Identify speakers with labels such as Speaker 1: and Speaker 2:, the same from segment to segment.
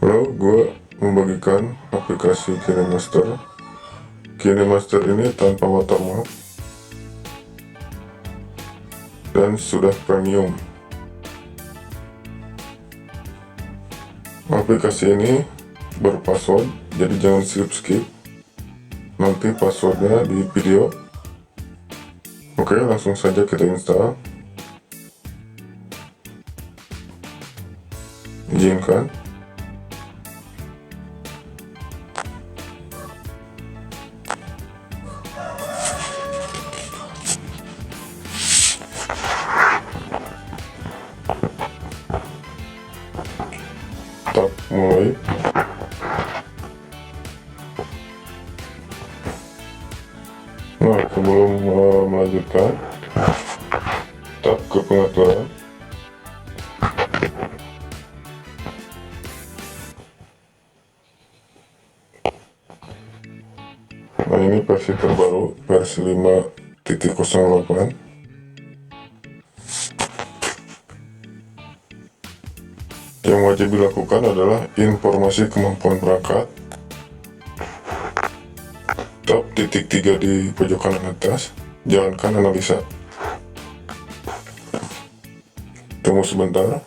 Speaker 1: Halo, gue membagikan aplikasi KINE Master. KINE Master ini tanpa watermark dan sudah premium. Aplikasi ini berpassword, jadi jangan skip. Nanti passwordnya di video. Oke, langsung saja kita install. Izinkan. Tap mulai. Nah, sebelum melanjutkan, tap ke pengaturan. Nah, ini versi terbaru, versi 5.08. Yang wajib dilakukan adalah informasi kemampuan perangkat. Tap titik 3 di pojok kanan atas, jalankan analisa. Tunggu sebentar.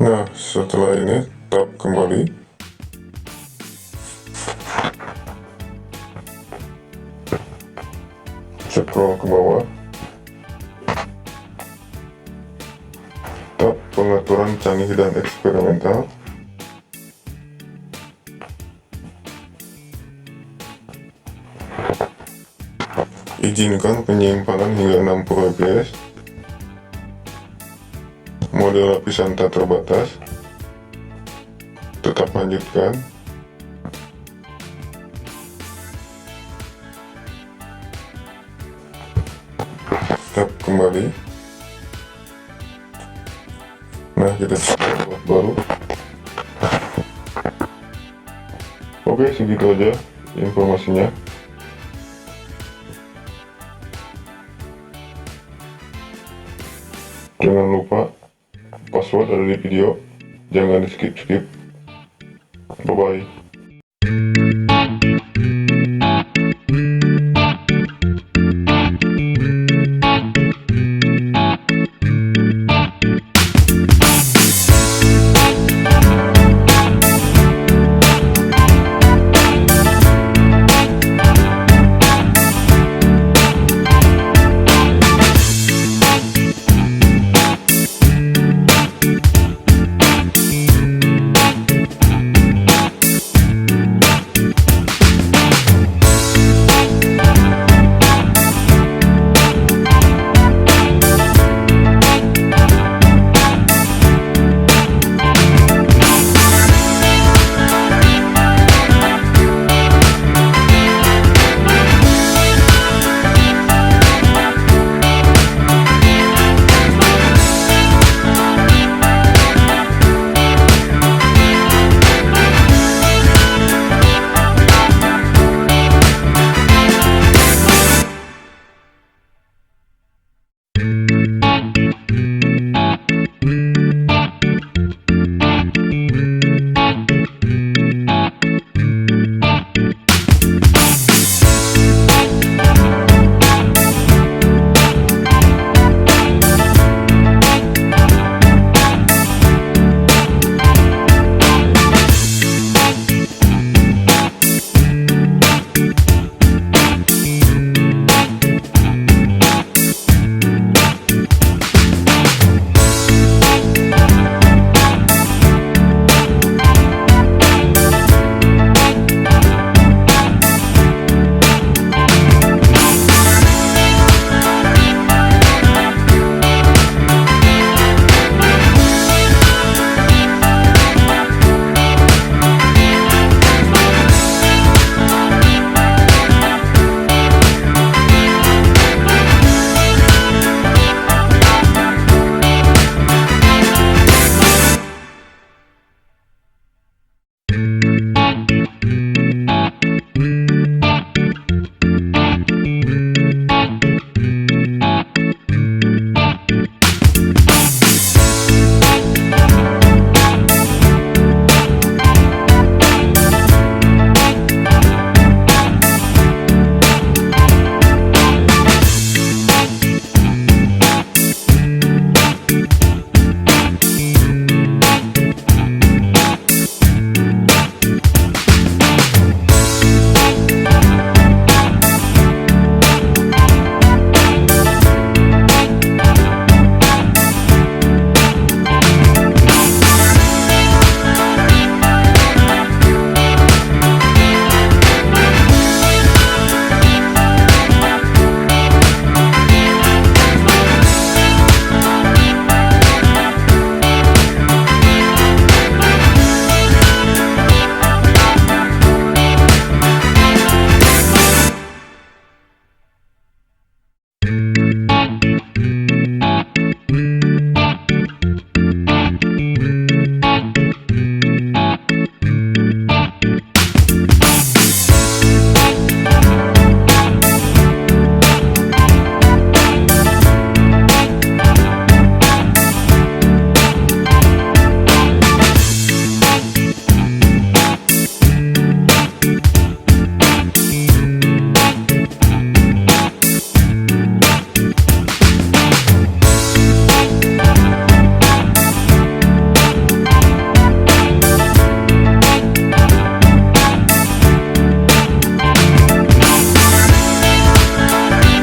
Speaker 1: Nah, setelah ini tap kembali. Scroll ke bawah. Tap pengaturan canggih dan eksperimental. Izinkan penyimpanan hingga 60 fps. Mode lapisan tak terbatas. Tetap lanjutkan. Tap kembali. Nah, kita coba baru. Oke, segitu aja informasinya. Jangan lupa password ada di video, jangan di skip. Bye bye.